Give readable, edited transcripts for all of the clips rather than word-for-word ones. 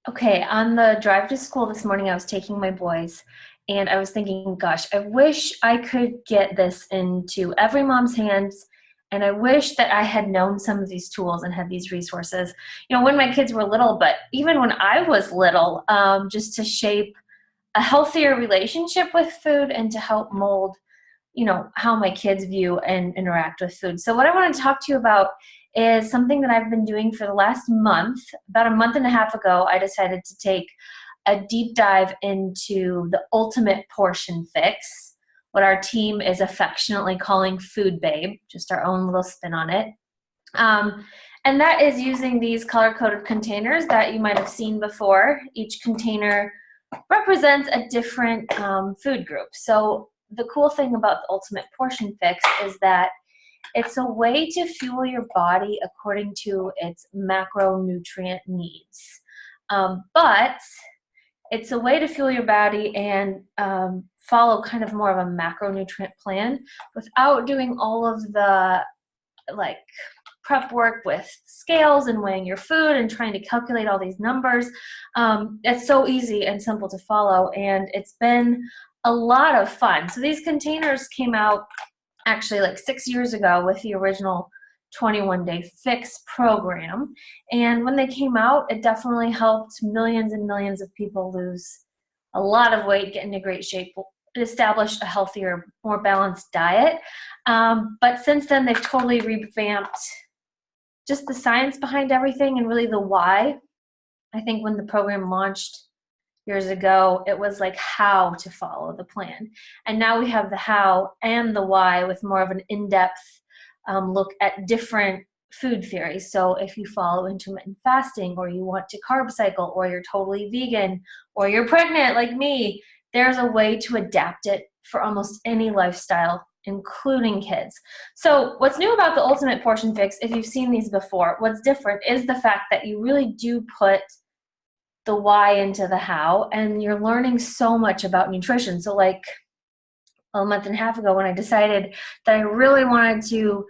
Okay, on the drive to school this morning, I was taking my boys and I was thinking, gosh, I wish I could get this into every mom's hands. And I wish that I had known some of these tools and had these resources, when my kids were little, but even when I was little, just to shape a healthier relationship with food and to help mold how my kids view and interact with food. So what I want to talk to you about is something that I've been doing for the last month. About a month and a half ago, I decided to take a deep dive into the ultimate portion fix, what our team is affectionately calling Food Babe, just our own little spin on it. And that is using these color-coded containers that you might have seen before. Each container represents a different food group. So the cool thing about the Ultimate Portion Fix is that it's a way to fuel your body according to its macronutrient needs. But it's a way to fuel your body and follow kind of more of a macronutrient plan without doing all of the prep work with scales and weighing your food and trying to calculate all these numbers. It's so easy and simple to follow, and it's been a lot of fun. So these containers came out actually like 6 years ago with the original 21-day fix program. And when they came out, it definitely helped millions and millions of people lose a lot of weight, get into great shape, establish a healthier, more balanced diet. But since then, they've totally revamped just the science behind everything and really the why. I think when the program launched years ago, it was like how to follow the plan. And now we have the how and the why with more of an in-depth look at different food theories. So if you follow intermittent fasting, or you want to carb cycle, or you're totally vegan, or you're pregnant like me, there's a way to adapt it for almost any lifestyle, including kids. So what's new about the Ultimate Portion Fix, if you've seen these before, what's different is the fact that you really do put the why into the how, and you're learning so much about nutrition. So like a month and a half ago, when I decided that I really wanted to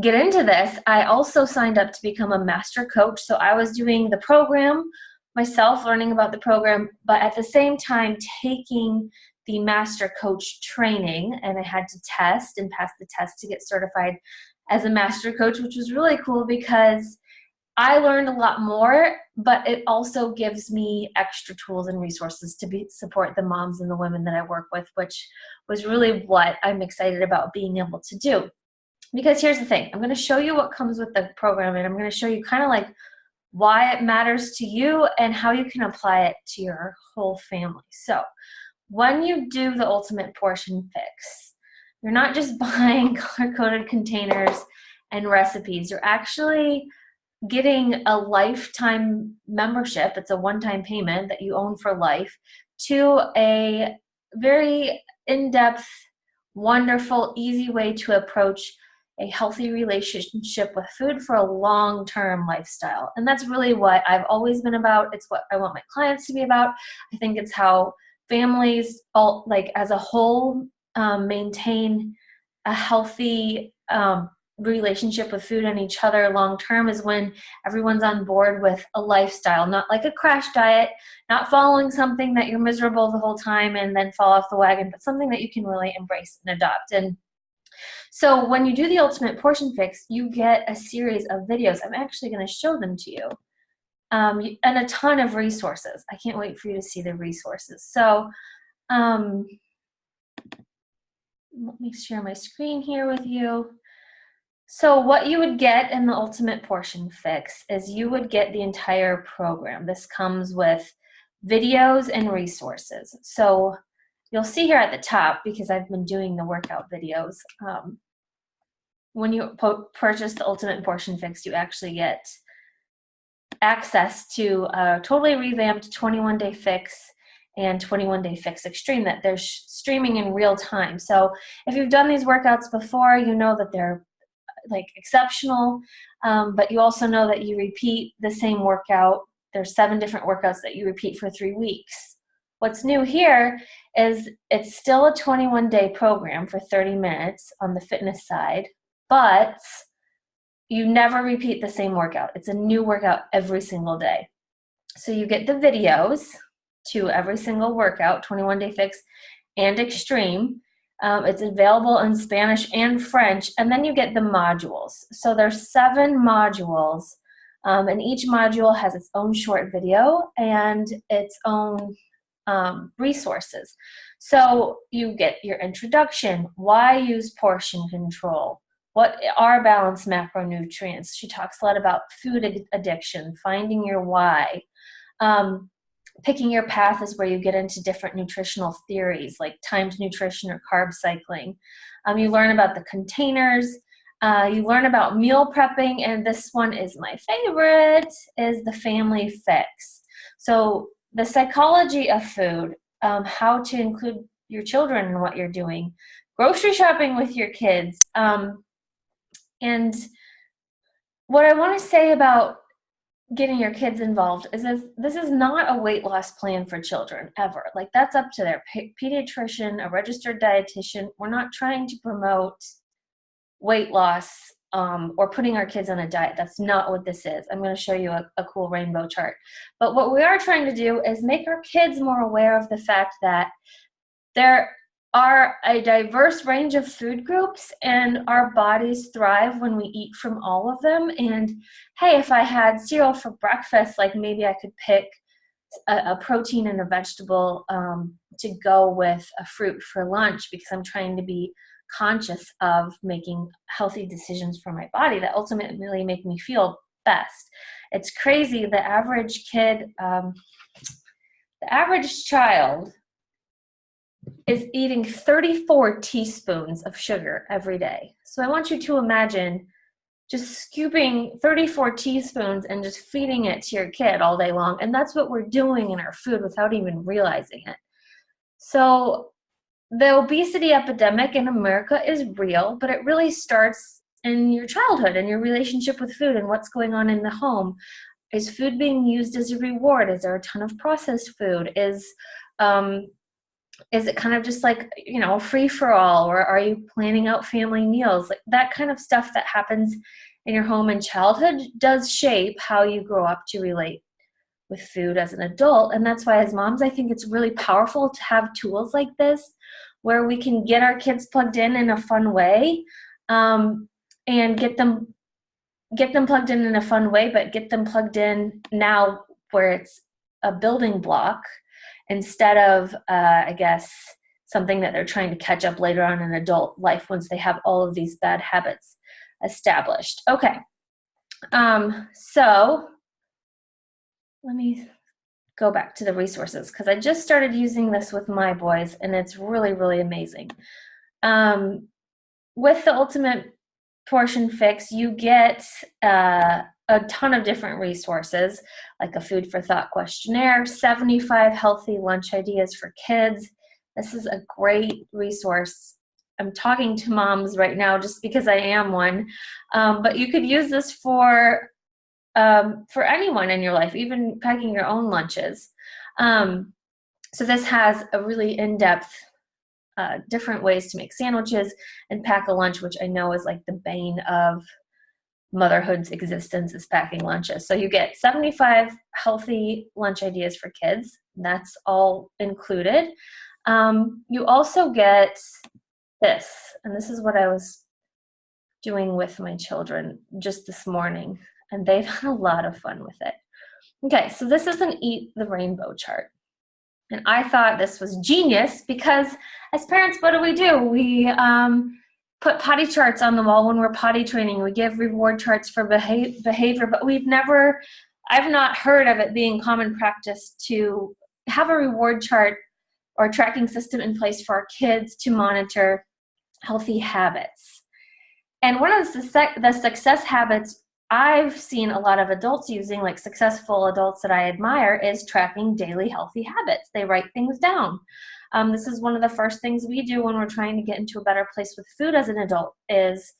get into this, I also signed up to become a master coach. So I was doing the program myself, learning about the program, but at the same time taking the master coach training, and I had to test and pass the test to get certified as a master coach, which was really cool because I learned a lot more, but it also gives me extra tools and resources to support the moms and the women that I work with, which was really what I'm excited about being able to do. Because here's the thing, I'm going to show you what comes with the program, and I'm going to show you kind of like why it matters to you and how you can apply it to your whole family. So when you do the Ultimate Portion Fix, you're not just buying color-coded containers and recipes. You're actually getting a lifetime membership. It's a one-time payment that you own for life to a very in-depth, wonderful, easy way to approach a healthy relationship with food for a long-term lifestyle. And that's really what I've always been about. It's what I want my clients to be about. I think it's how families, all like as a whole, maintain a healthy relationship with food and each other long term, is when everyone's on board with a lifestyle, not like a crash diet, not following something that you're miserable the whole time and then fall off the wagon, but something that you can really embrace and adopt. And so when you do the Ultimate Portion Fix, you get a series of videos. I'm actually going to show them to you, and a ton of resources. I can't wait for you to see the resources. So let me share my screen here with you. So what you would get in the Ultimate Portion Fix is you would get the entire program. This comes with videos and resources. So you'll see here at the top, because I've been doing the workout videos, when you purchase the Ultimate Portion Fix, you actually get access to a totally revamped 21-day fix and 21-day fix extreme that they're streaming in real time. So if you've done these workouts before, you know that they're like exceptional, but you also know that you repeat the same workout. There's 7 different workouts that you repeat for 3 weeks. What's new here is it's still a 21-day program for 30 minutes on the fitness side, but you never repeat the same workout. It's a new workout every single day. So you get the videos to every single workout, 21 Day Fix and Extreme. It's available in Spanish and French, and then you get the modules. So there's 7 modules, and each module has its own short video and its own resources. So you get your introduction, why use portion control, what are balanced macronutrients. She talks a lot about food addiction, finding your why. Picking your path is where you get into different nutritional theories like timed nutrition or carb cycling. You learn about the containers. You learn about meal prepping, and this one is my favorite, is the family fix. So the psychology of food, how to include your children in what you're doing, grocery shopping with your kids. And what I want to say about getting your kids involved is this is not a weight loss plan for children ever. Like, that's up to their pediatrician, a registered dietitian. We're not trying to promote weight loss or putting our kids on a diet. That's not what this is. I'm going to show you a cool rainbow chart. But what we are trying to do is make our kids more aware of the fact that there are a diverse range of food groups, and our bodies thrive when we eat from all of them. And hey, if I had cereal for breakfast, like maybe I could pick a protein and a vegetable to go with a fruit for lunch, because I'm trying to be conscious of making healthy decisions for my body that ultimately make me feel best. It's crazy. The average kid, the average child is eating 34 teaspoons of sugar every day. So I want you to imagine just scooping 34 teaspoons and just feeding it to your kid all day long. And that's what we're doing in our food without even realizing it. So the obesity epidemic in America is real, but it really starts in your childhood and your relationship with food and what's going on in the home. Is food being used as a reward? Is there a ton of processed food? Is it kind of just like, free for all, or are you planning out family meals? Like, that kind of stuff that happens in your home in childhood does shape how you grow up to relate with food as an adult. And that's why as moms, I think it's really powerful to have tools like this where we can get our kids plugged in a fun way, and get them plugged in a fun way, but get them plugged in now where it's a building block instead of, I guess, something that they're trying to catch up later on in adult life once they have all of these bad habits established. Okay. So let me go back to the resources, because I just started using this with my boys, and it's really, really amazing. With the Ultimate Portion Fix, you get a ton of different resources, like a food for thought questionnaire, 75 healthy lunch ideas for kids. This is a great resource. I'm talking to moms right now just because I am one, but you could use this for anyone in your life, even packing your own lunches. So this has a really in-depth different ways to make sandwiches and pack a lunch, which I know is like the bane of motherhood's existence, is packing lunches. So you get 75 healthy lunch ideas for kids. That's all included. You also get this, and this is what I was doing with my children just this morning, and they've had a lot of fun with it. Okay, so this is an Eat the Rainbow chart. And I thought this was genius because as parents, what do? We put potty charts on the wall when we're potty training. We give reward charts for behavior, but I've not heard of it being common practice to have a reward chart or tracking system in place for our kids to monitor healthy habits. And one of the success habits I've seen a lot of adults using, like successful adults that I admire, is tracking daily healthy habits. They write things down. This is one of the first things we do when we're trying to get into a better place with food as an adult, is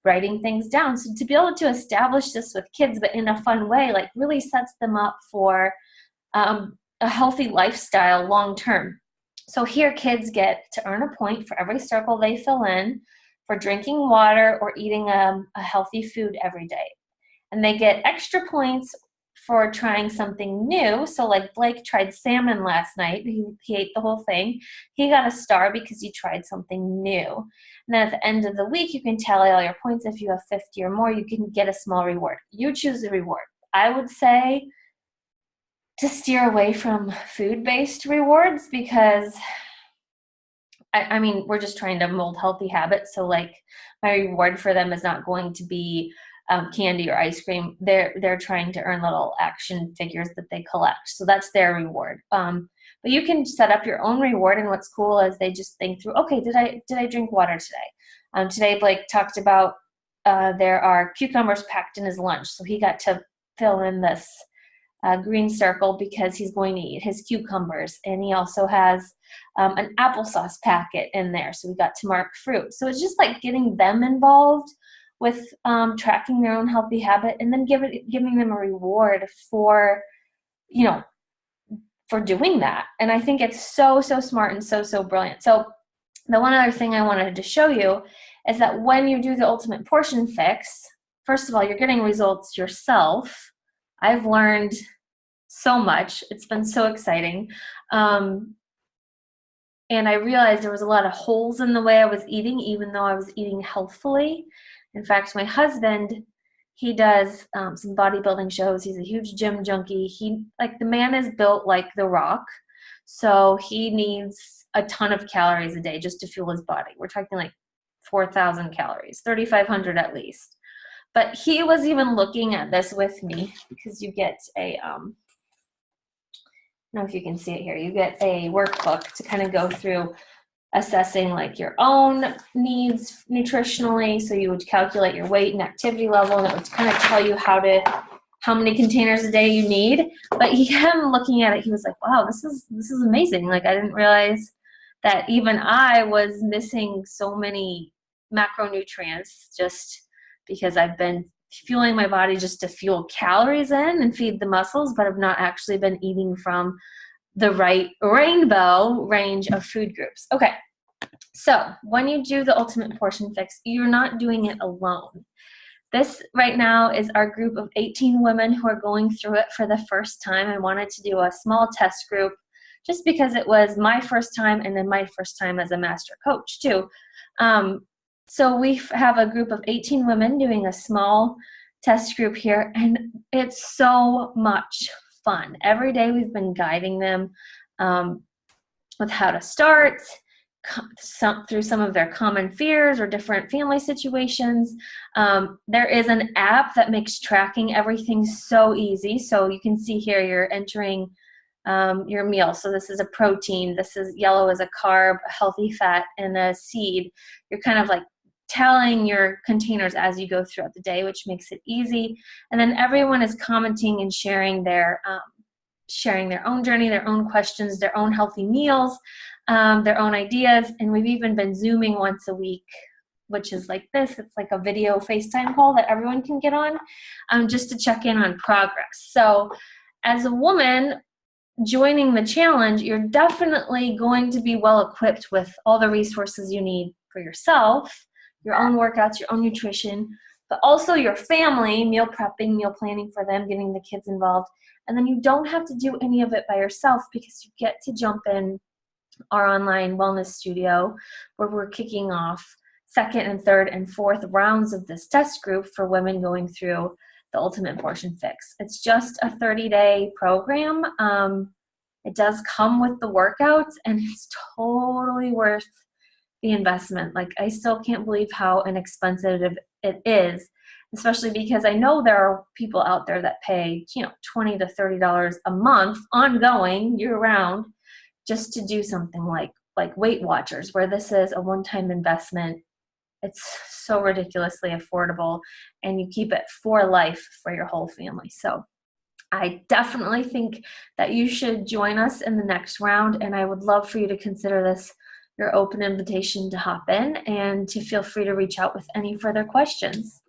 writing things down. So to be able to establish this with kids, but in a fun way, like really sets them up for a healthy lifestyle long term. So here kids get to earn a point for every circle they fill in for drinking water or eating a healthy food every day. And they get extra points for trying something new. So like Blake tried salmon last night. He ate the whole thing. He got a star because he tried something new. And then at the end of the week, you can tally all your points. If you have 50 or more, you can get a small reward. You choose the reward. I would say to steer away from food-based rewards because I mean, we're just trying to mold healthy habits. So like my reward for them is not going to be candy or ice cream. They're trying to earn little action figures that they collect. So that's their reward. But you can set up your own reward. And what's cool is they just think through, okay, did I drink water today? Today Blake talked about there are cucumbers packed in his lunch. So he got to fill in this green circle because he's going to eat his cucumbers. And he also has an applesauce packet in there. So we got to mark fruit. So it's just like getting them involved with tracking their own healthy habit and then giving them a reward for, for doing that. And I think it's so smart and so brilliant. So the one other thing I wanted to show you is that when you do the Ultimate Portion Fix, first of all, you're getting results yourself. I've learned so much. It's been so exciting. And I realized there was a lot of holes in the way I was eating, even though I was eating healthfully. In fact, my husband, he does some bodybuilding shows. He's a huge gym junkie. The man is built like The Rock. So he needs a ton of calories a day just to fuel his body. We're talking like 4,000 calories, 3,500 at least. But he was even looking at this with me because you get a, I don't know if you can see it here, you get a workbook to kind of go through assessing like your own needs nutritionally. So you would calculate your weight and activity level, and it would kind of tell you how many containers a day you need. But him looking at it, he was like, wow, this is amazing. Like I didn't realize that even I was missing so many macronutrients just because I've been fueling my body just to fuel calories in and feed the muscles, but I've not actually been eating from the right rainbow range of food groups. Okay, so when you do the Ultimate Portion Fix, you're not doing it alone. This right now is our group of 18 women who are going through it for the first time. I wanted to do a small test group just because it was my first time and then my first time as a master coach too. So we have a group of 18 women doing a small test group here, and it's so much fun. Every day we've been guiding them with how to start, through some of their common fears or different family situations. There is an app that makes tracking everything so easy. So you can see here you're entering your meal. So this is a protein, this is yellow is a carb, a healthy fat, and a seed. You're kind of like telling your containers as you go throughout the day, which makes it easy. And then everyone is commenting and sharing their own journey, their own questions, their own healthy meals, their own ideas. And we've even been Zooming once a week, which is like this. It's like a video FaceTime call that everyone can get on just to check in on progress. So as a woman joining the challenge, you're definitely going to be well equipped with all the resources you need for yourself, your own workouts, your own nutrition, but also your family, meal prepping, meal planning for them, getting the kids involved. And then you don't have to do any of it by yourself because you get to jump in our online wellness studio where we're kicking off second and third and fourth rounds of this test group for women going through the Ultimate Portion Fix. It's just a 30-day program. It does come with the workouts, and it's totally worth the investment. Like, I still can't believe how inexpensive it is, especially because I know there are people out there that pay, $20 to $30 a month ongoing year-round just to do something like Weight Watchers, where this is a one-time investment. It's so ridiculously affordable, and you keep it for life for your whole family. So I definitely think that you should join us in the next round, and I would love for you to consider this your open invitation to hop in and to feel free to reach out with any further questions.